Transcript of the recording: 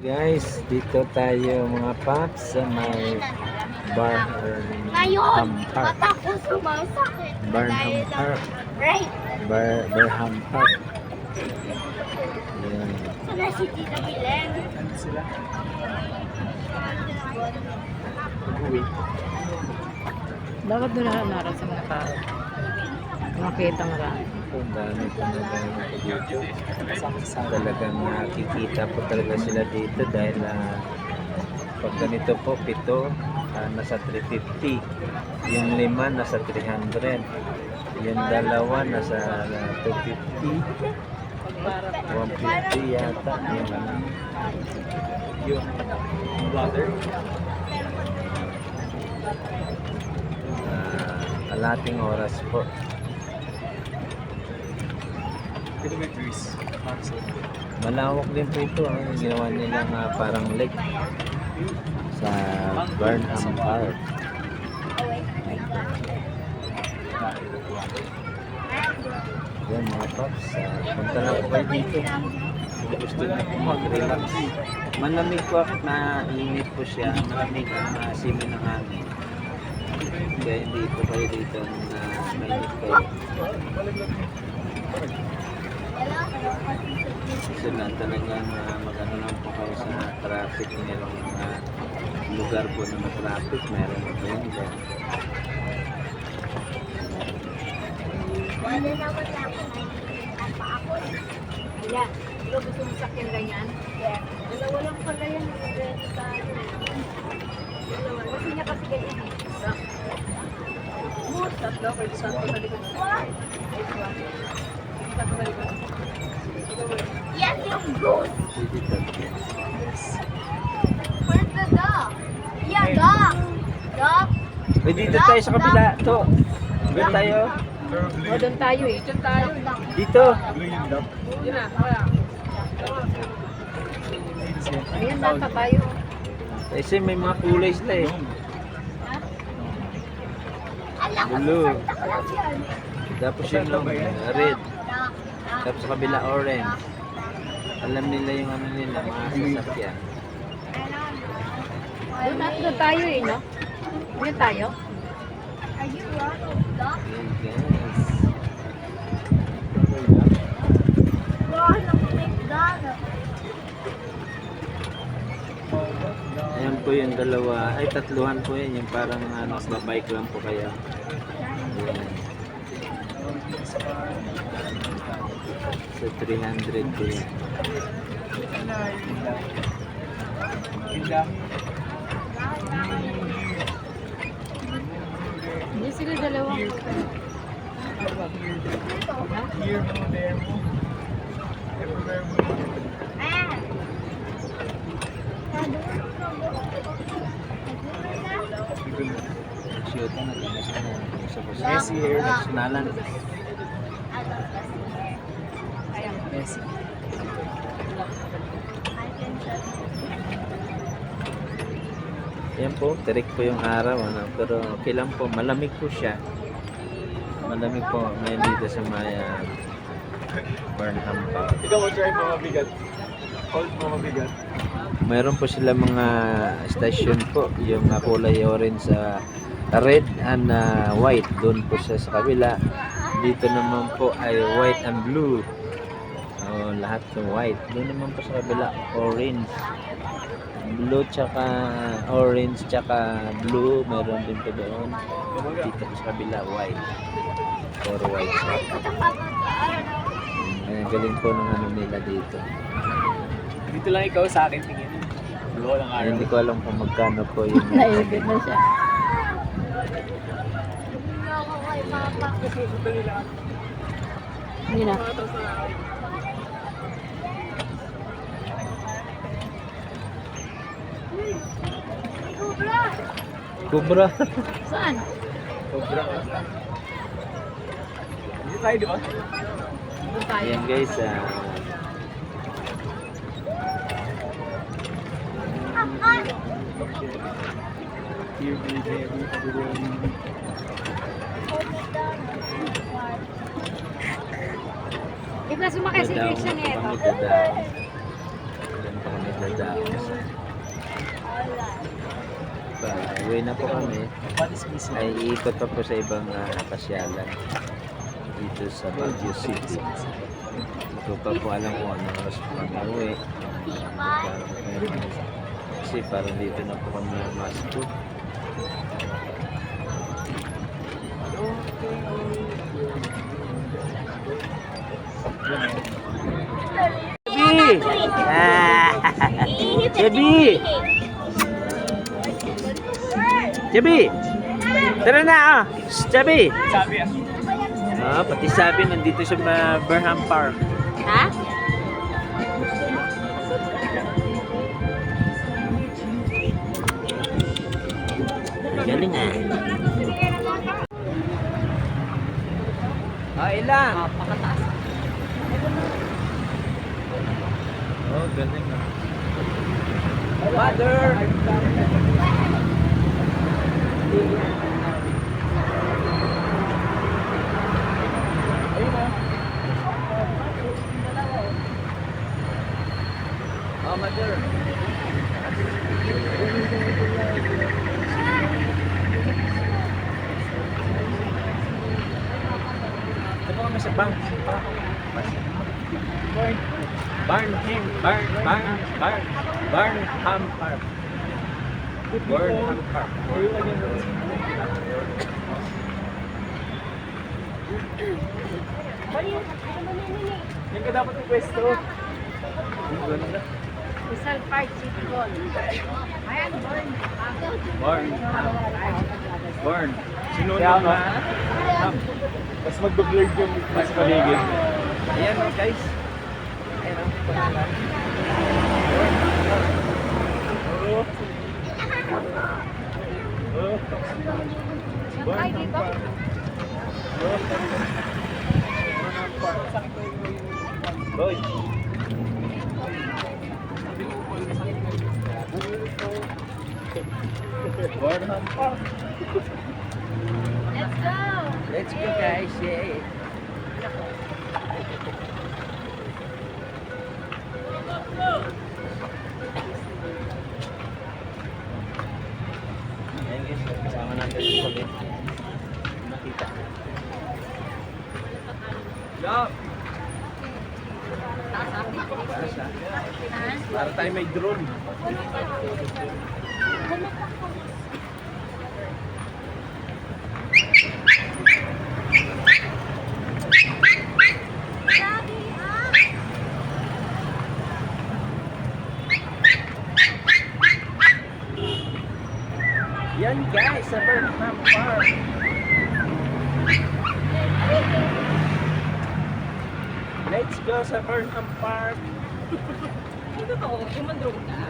Guys, dito tayo mga paps sa may Ngayon, Barham Park. mata ko sumasakit. Barham Park. Right. Barham Park. Yan. Sana si Tita Milen. Dapat doon na naran sa mga tao. Makita nga lang. Kung dami po na dami dito. Talagang nakikita po talaga sila dito dahil pag ganito po, 7 nasa 350. Yung 5 nasa 300. Yung 2 nasa 250. 150 yata. Yung water. Kalating oras po. Malawak din po ito. Ang ginawa nilang parang lake sa Barham Park. Yan mga paps, punta na po kayo dito. Kung gusto na po mag-relax. Malamig po at mainit po siya. Malamig ang simoy ng hangin. Kaya hindi po kayo dito na mainit kayo. Kasi na talagang mag-ano lang po kayo sa traffic. Merong lugar po na traffic. Meron po yun dyan. Wala naman na ako. Apa ako. Ayan, ikaw gusto mo sakyan ganyan? Yeah. Dalawa lang pala yan. Ready tayo. Dalawa. Kasi niya kasi ganyan eh. Tatlo, pwede sa atin malikot. Yan yung goose. Pwede Where's the dog? Yeah, dog. Dog. dito tayo sa kabila. To. Doon tayo. O, doon tayo eh. Doon tayo. Dito. Yun na, kaya. Ayan, nata tayo. Kasi may mga kulay sila eh. Alam ko, Blue. sasakta ko lang yan. Tapos yung red. Tapos sa kabila orange. Alam nila yung ano nila, mga sasakyan. Doon tayo eh, no? Doon tayo. Are you Ronald Duck? Hey guys. Ronald McDonald. Ayan po yung dalawa. Ay, tatluhan po yan. Yung parang bike lang po kaya. Ayan. So 300 po yan. Hindi sila dalawang. Ah. Siyota na kami sa Messi here. Nationalan. Messi. Yan po, tirik po yung araw, pero okay lang po, malamig po siya. Malamig po ngayon dito sa Maya Barham Park. Ikaw mo try mga bigat. Hold mo mabigat. Mayroon po sila mga station po, yung kulay orange, red and white. Doon po siya sa kabila. Dito naman po ay white and blue. Lahat ng white. Doon naman po sa kabila, orange. Blue tsaka orange tsaka blue, meron din po doon. Dito po sa kabila, white. Or white siya. Galing po ng ano nila dito. Dito lang ikaw sa akin tingin. Blow ng araw. Hindi ko alam kung magkano po yung Naibig na siya. Hindi ako kay Papa. Hindi na. Cobra. Cobra. Saan? Sobra. Dito tayo, di ba? Doon tayo. Ayan guys, Here, baby, everyone. Iba sumakay si Christian eh. Pangit na daw. Ganun pa kami Dadaos. Uwi na po kami. What is missing? Ay iikot pa po sa ibang pasyalan dito sa Baguio City. Hindi ko pa po alam kung anong oras po kami uwi. Kasi parang dito na po kami masko. Jebi! Jebi! Jebi! Tara na ah! Jebi! Sabi Pati sabi nandito sa Burnham Park. Ha? Galing ah. Ilan? Pakataas. Galing ah. Mother! Mother! Ito po kami sa bank. Burnham Park. Burnham Park. Yan ka dapat yung pwesto. Rizal Park City Hall. Ayan, burn. Burn. Sinunod na. Tapos magbablurred yung mas paligid. Ayan o guys. Ayan o. Ay, dito. Boy. Burnham Park. Let's go. Let's go guys. Yay. Ayan guys, kasama natin yung kulit. Nakita. Yup! Para tayo may drone. Yan guys, sa Burnham Park. Let's go sa Burnham Park. Dito to, yung mandrong na.